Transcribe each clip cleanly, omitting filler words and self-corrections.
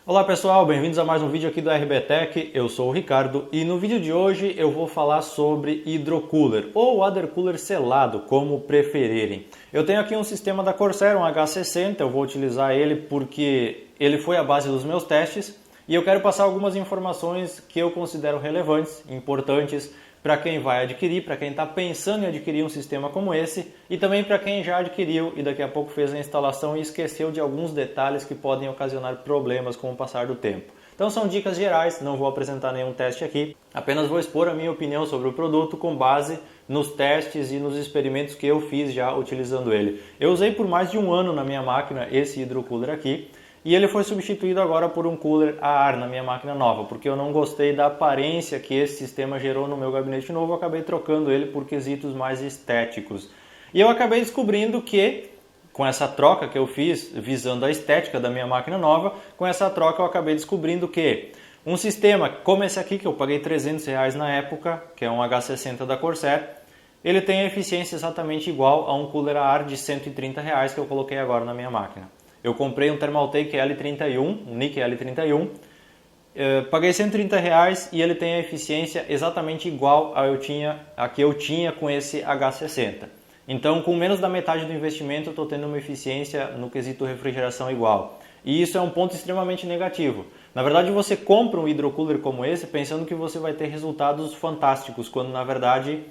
Olá pessoal, bem-vindos a mais um vídeo aqui do RBTech. Eu sou o Ricardo e no vídeo de hoje eu vou falar sobre hidrocooler ou water cooler selado, como preferirem. Eu tenho aqui um sistema da Corsair, um H60, eu vou utilizar ele porque ele foi a base dos meus testes e eu quero passar algumas informações que eu considero relevantes, importantes para quem vai adquirir, para quem está pensando em adquirir um sistema como esse e também para quem já adquiriu e daqui a pouco fez a instalação e esqueceu de alguns detalhes que podem ocasionar problemas com o passar do tempo. Então são dicas gerais, não vou apresentar nenhum teste aqui, apenas vou expor a minha opinião sobre o produto com base nos testes e nos experimentos que eu fiz já utilizando ele. Eu usei por mais de um ano na minha máquina esse hidrocooler aqui, e ele foi substituído agora por um cooler a ar na minha máquina nova, porque eu não gostei da aparência que esse sistema gerou no meu gabinete novo, eu acabei trocando ele por quesitos mais estéticos. E eu acabei descobrindo que, com essa troca que eu fiz, visando a estética da minha máquina nova, com essa troca eu acabei descobrindo que um sistema como esse aqui, que eu paguei R$300 na época, que é um H60 da Corsair, ele tem a eficiência exatamente igual a um cooler a ar de R$130 que eu coloquei agora na minha máquina. Eu comprei um Thermaltake L31, um NIC L31, paguei R$130 e ele tem a eficiência exatamente igual a que eu tinha com esse H60. Então, com menos da metade do investimento, eu estou tendo uma eficiência no quesito refrigeração igual. E isso é um ponto extremamente negativo. Na verdade, você compra um hidrocooler como esse pensando que você vai ter resultados fantásticos, quando na verdade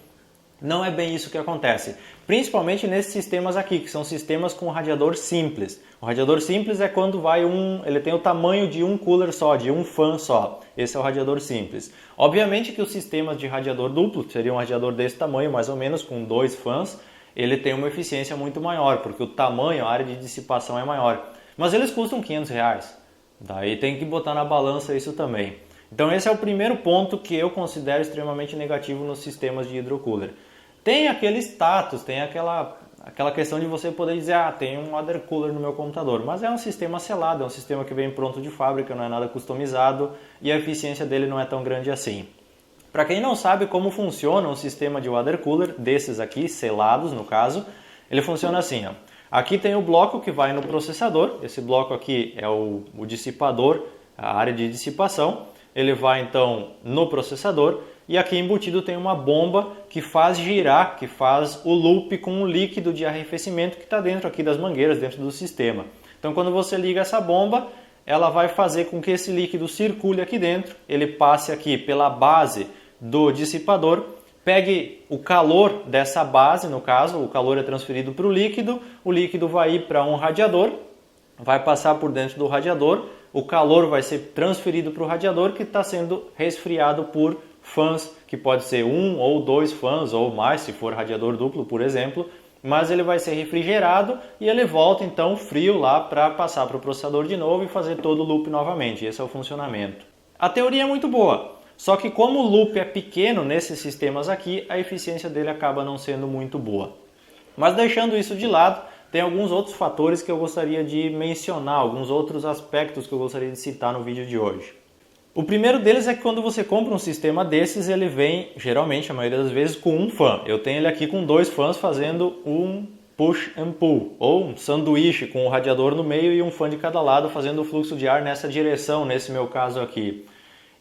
não é bem isso que acontece, principalmente nesses sistemas aqui, que são sistemas com radiador simples. O radiador simples é quando ele tem o tamanho de um cooler só, de um fan só. Esse é o radiador simples. Obviamente que os sistemas de radiador duplo, que seria um radiador desse tamanho, mais ou menos, com 2 fãs, ele tem uma eficiência muito maior, porque o tamanho, a área de dissipação é maior. Mas eles custam R$500. Daí tem que botar na balança isso também. Então esse é o primeiro ponto que eu considero extremamente negativo nos sistemas de hidrocooler. Tem aquele status, tem aquela questão de você poder dizer, tem um water cooler no meu computador, mas é um sistema selado, é um sistema que vem pronto de fábrica, não é nada customizado e a eficiência dele não é tão grande assim. Para quem não sabe como funciona um sistema de water cooler, desses aqui, selados no caso, ele funciona assim, ó. Aqui tem o bloco que vai no processador, esse bloco aqui é o dissipador, a área de dissipação, ele vai então no processador e aqui embutido tem uma bomba que faz girar, que faz o loop com um líquido de arrefecimento que está dentro aqui das mangueiras, dentro do sistema. Então quando você liga essa bomba, ela vai fazer com que esse líquido circule aqui dentro, ele passe aqui pela base do dissipador, pegue o calor dessa base, no caso, o calor é transferido para o líquido vai ir para um radiador, vai passar por dentro do radiador, o calor vai ser transferido para o radiador que está sendo resfriado por fãs, que pode ser 1 ou 2 fãs ou mais, se for radiador duplo, por exemplo, mas ele vai ser refrigerado e ele volta então frio lá para passar para o processador de novo e fazer todo o loop novamente. Esse é o funcionamento. A teoria é muito boa, só que como o loop é pequeno nesses sistemas aqui, a eficiência dele acaba não sendo muito boa. Mas deixando isso de lado, tem alguns outros fatores que eu gostaria de mencionar, alguns outros aspectos que eu gostaria de citar no vídeo de hoje. O primeiro deles é que quando você compra um sistema desses, ele vem, geralmente, a maioria das vezes, com um fã. Eu tenho ele aqui com 2 fãs fazendo um push and pull, ou um sanduíche com um radiador no meio e um fã de cada lado fazendo o fluxo de ar nessa direção, nesse meu caso aqui.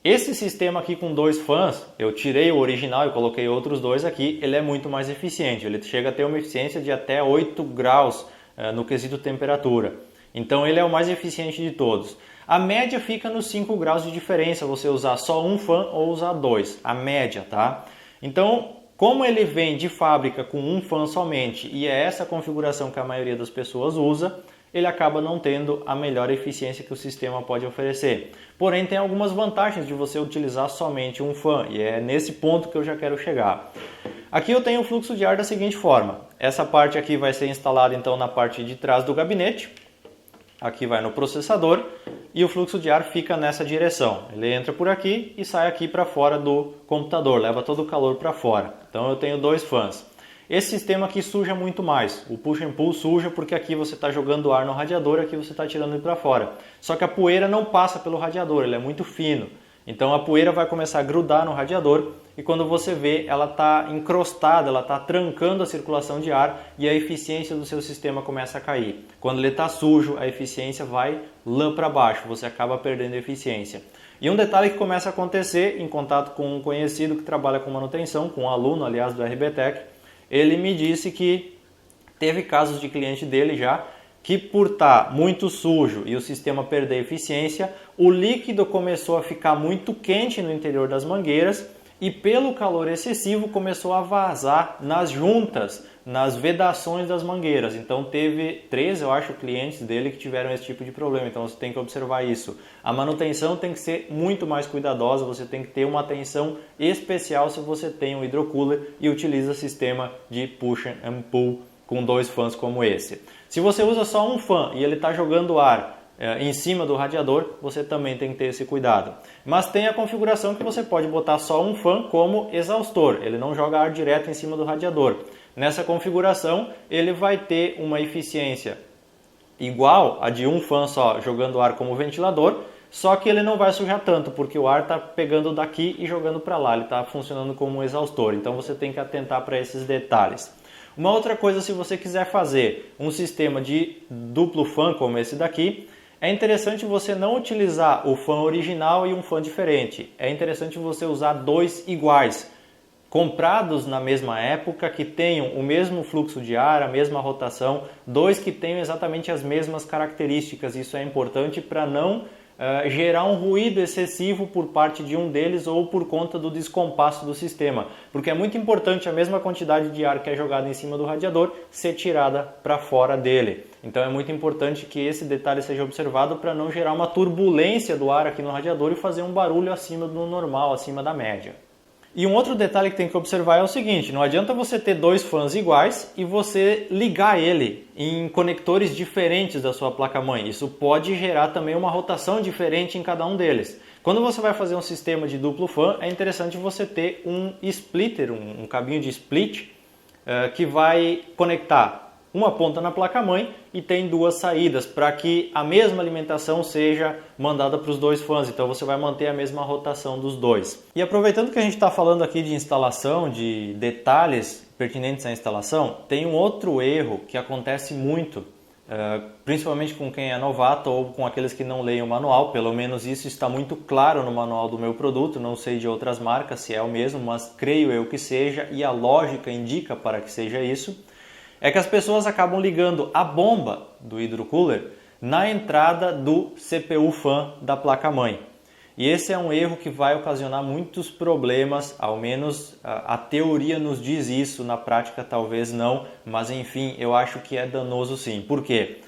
Esse sistema aqui com 2 fãs, eu tirei o original e coloquei outros 2 aqui, ele é muito mais eficiente. Ele chega a ter uma eficiência de até 8 graus no quesito temperatura. Então ele é o mais eficiente de todos. A média fica nos 5 graus de diferença, você usar só um fã ou usar 2, a média, tá? Então, como ele vem de fábrica com um fã somente e é essa configuração que a maioria das pessoas usa, ele acaba não tendo a melhor eficiência que o sistema pode oferecer. Porém, tem algumas vantagens de você utilizar somente um fã e é nesse ponto que eu já quero chegar. Aqui eu tenho o fluxo de ar da seguinte forma, essa parte aqui vai ser instalada então na parte de trás do gabinete, aqui vai no processador e o fluxo de ar fica nessa direção. Ele entra por aqui e sai aqui para fora do computador, leva todo o calor para fora. Então eu tenho 2 fãs. Esse sistema aqui suja muito mais. O push and pull suja porque aqui você está jogando ar no radiador, aqui você está tirando ele para fora. Só que a poeira não passa pelo radiador, ele é muito fino. Então a poeira vai começar a grudar no radiador e quando você vê, ela está encrostada, ela está trancando a circulação de ar e a eficiência do seu sistema começa a cair. Quando ele está sujo, a eficiência vai lá para baixo, você acaba perdendo eficiência. E um detalhe que começa a acontecer em contato com um conhecido que trabalha com manutenção, com um aluno, aliás, do RBTech, ele me disse que teve casos de cliente dele já que por estar muito sujo e o sistema perder eficiência, o líquido começou a ficar muito quente no interior das mangueiras e pelo calor excessivo começou a vazar nas juntas, nas vedações das mangueiras. Então teve 3, eu acho, clientes dele que tiveram esse tipo de problema, então você tem que observar isso. A manutenção tem que ser muito mais cuidadosa, você tem que ter uma atenção especial se você tem um hidrocooler e utiliza sistema de push and pull com 2 fãs como esse. Se você usa só um fã e ele está jogando ar em cima do radiador, você também tem que ter esse cuidado. Mas tem a configuração que você pode botar só um fã como exaustor, ele não joga ar direto em cima do radiador. Nessa configuração ele vai ter uma eficiência igual a de um fã só jogando ar como ventilador, só que ele não vai sujar tanto, porque o ar está pegando daqui e jogando para lá, ele está funcionando como um exaustor, então você tem que atentar para esses detalhes. Uma outra coisa, se você quiser fazer um sistema de duplo fã como esse daqui, é interessante você não utilizar o fã original e um fã diferente. É interessante você usar 2 iguais, comprados na mesma época, que tenham o mesmo fluxo de ar, a mesma rotação, 2 que tenham exatamente as mesmas características. Isso é importante para não gerar um ruído excessivo por parte de um deles ou por conta do descompasso do sistema, porque é muito importante a mesma quantidade de ar que é jogada em cima do radiador ser tirada para fora dele. Então é muito importante que esse detalhe seja observado para não gerar uma turbulência do ar aqui no radiador e fazer um barulho acima do normal, acima da média. E um outro detalhe que tem que observar é o seguinte, não adianta você ter 2 fãs iguais e você ligar ele em conectores diferentes da sua placa-mãe. Isso pode gerar também uma rotação diferente em cada um deles. Quando você vai fazer um sistema de duplo fã, é interessante você ter um splitter, um cabinho de split, que vai conectar uma ponta na placa-mãe e tem 2 saídas para que a mesma alimentação seja mandada para os 2 fãs. Então você vai manter a mesma rotação dos 2. E aproveitando que a gente está falando aqui de instalação, de detalhes pertinentes à instalação, tem um outro erro que acontece muito, principalmente com quem é novato ou com aqueles que não leem o manual. Pelo menos isso está muito claro no manual do meu produto, não sei de outras marcas se é o mesmo, mas creio eu que seja e a lógica indica para que seja isso. É que as pessoas acabam ligando a bomba do hidrocooler na entrada do CPU fan da placa-mãe. E esse é um erro que vai ocasionar muitos problemas, ao menos a teoria nos diz isso, na prática talvez não, mas enfim, eu acho que é danoso sim. Por quê?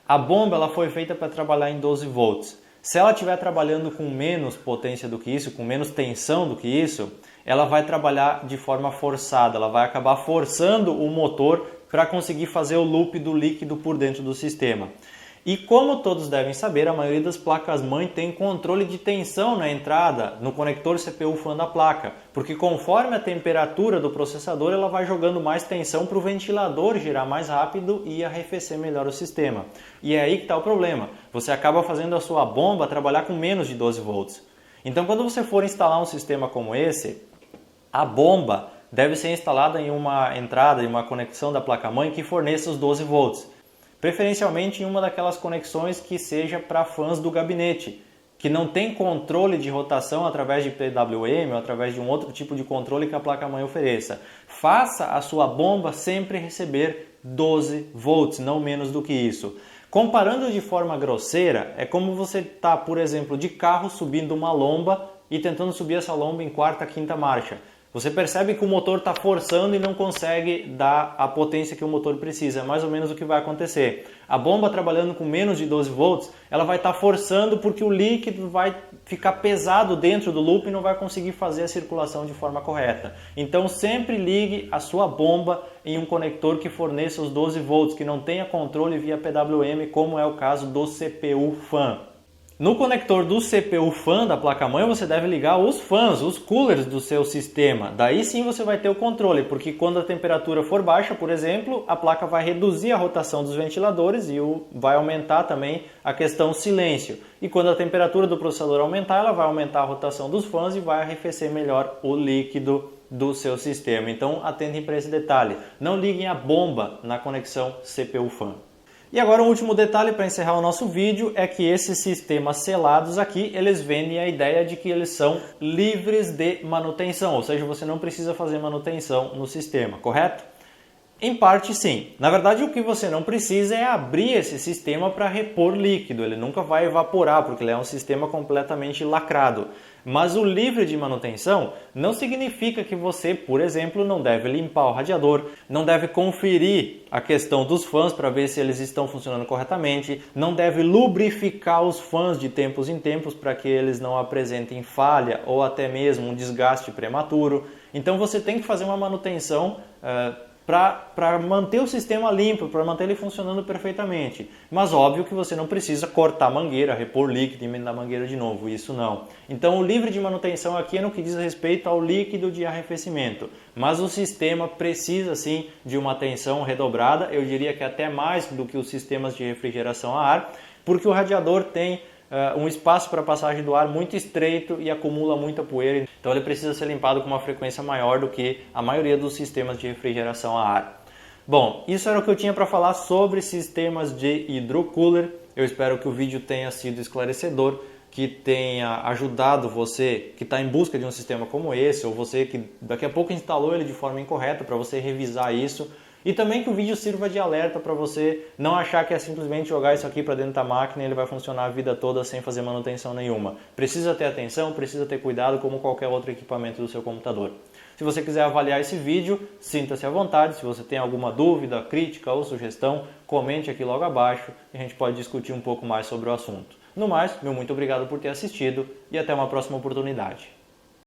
A bomba ela foi feita para trabalhar em 12 volts. Se ela estiver trabalhando com menos potência do que isso, com menos tensão do que isso, ela vai trabalhar de forma forçada, ela vai acabar forçando o motor para conseguir fazer o loop do líquido por dentro do sistema. E como todos devem saber, a maioria das placas-mãe tem controle de tensão na entrada, no conector CPU fan da placa, porque conforme a temperatura do processador, ela vai jogando mais tensão para o ventilador girar mais rápido e arrefecer melhor o sistema. E é aí que está o problema, você acaba fazendo a sua bomba trabalhar com menos de 12 volts. Então quando você for instalar um sistema como esse, a bomba deve ser instalada em uma entrada, em uma conexão da placa-mãe que forneça os 12 volts. Preferencialmente em uma daquelas conexões que seja para fãs do gabinete, que não tem controle de rotação através de PWM ou através de um outro tipo de controle que a placa-mãe ofereça. Faça a sua bomba sempre receber 12 volts, não menos do que isso. Comparando de forma grosseira, é como você está, por exemplo, de carro subindo uma lomba e tentando subir essa lomba em 4ª, 5ª marcha. Você percebe que o motor está forçando e não consegue dar a potência que o motor precisa. É mais ou menos o que vai acontecer. A bomba trabalhando com menos de 12 volts, ela vai estar forçando porque o líquido vai ficar pesado dentro do loop e não vai conseguir fazer a circulação de forma correta. Então sempre ligue a sua bomba em um conector que forneça os 12 volts, que não tenha controle via PWM, como é o caso do CPU fan. No conector do CPU fan da placa-mãe, você deve ligar os fãs, os coolers do seu sistema. Daí sim você vai ter o controle, porque quando a temperatura for baixa, por exemplo, a placa vai reduzir a rotação dos ventiladores e vai aumentar também a questão silêncio. E quando a temperatura do processador aumentar, ela vai aumentar a rotação dos fãs e vai arrefecer melhor o líquido do seu sistema. Então atentem para esse detalhe. Não liguem a bomba na conexão CPU fan. E agora um último detalhe para encerrar o nosso vídeo é que esses sistemas selados aqui, eles vendem a ideia de que eles são livres de manutenção, ou seja, você não precisa fazer manutenção no sistema, correto? Em parte sim. Na verdade o que você não precisa é abrir esse sistema para repor líquido, ele nunca vai evaporar porque ele é um sistema completamente lacrado. Mas o livre de manutenção não significa que você, por exemplo, não deve limpar o radiador, não deve conferir a questão dos fãs para ver se eles estão funcionando corretamente, não deve lubrificar os fãs de tempos em tempos para que eles não apresentem falha ou até mesmo um desgaste prematuro. Então você tem que fazer uma manutenção para manter o sistema limpo, para manter ele funcionando perfeitamente. Mas óbvio que você não precisa cortar a mangueira, repor líquido e emendar a mangueira de novo, isso não. Então o livre de manutenção aqui é no que diz respeito ao líquido de arrefecimento. Mas o sistema precisa sim de uma atenção redobrada, eu diria que até mais do que os sistemas de refrigeração a ar, porque o radiador tem um espaço para passagem do ar muito estreito e acumula muita poeira, então ele precisa ser limpado com uma frequência maior do que a maioria dos sistemas de refrigeração a ar. Bom, isso era o que eu tinha para falar sobre sistemas de hidrocooler. Eu espero que o vídeo tenha sido esclarecedor, que tenha ajudado você que está em busca de um sistema como esse, ou você que daqui a pouco instalou ele de forma incorreta, para você revisar isso. E também que o vídeo sirva de alerta para você não achar que é simplesmente jogar isso aqui para dentro da máquina e ele vai funcionar a vida toda sem fazer manutenção nenhuma. Precisa ter atenção, precisa ter cuidado como qualquer outro equipamento do seu computador. Se você quiser avaliar esse vídeo, sinta-se à vontade. Se você tem alguma dúvida, crítica ou sugestão, comente aqui logo abaixo e a gente pode discutir um pouco mais sobre o assunto. No mais, meu muito obrigado por ter assistido e até uma próxima oportunidade.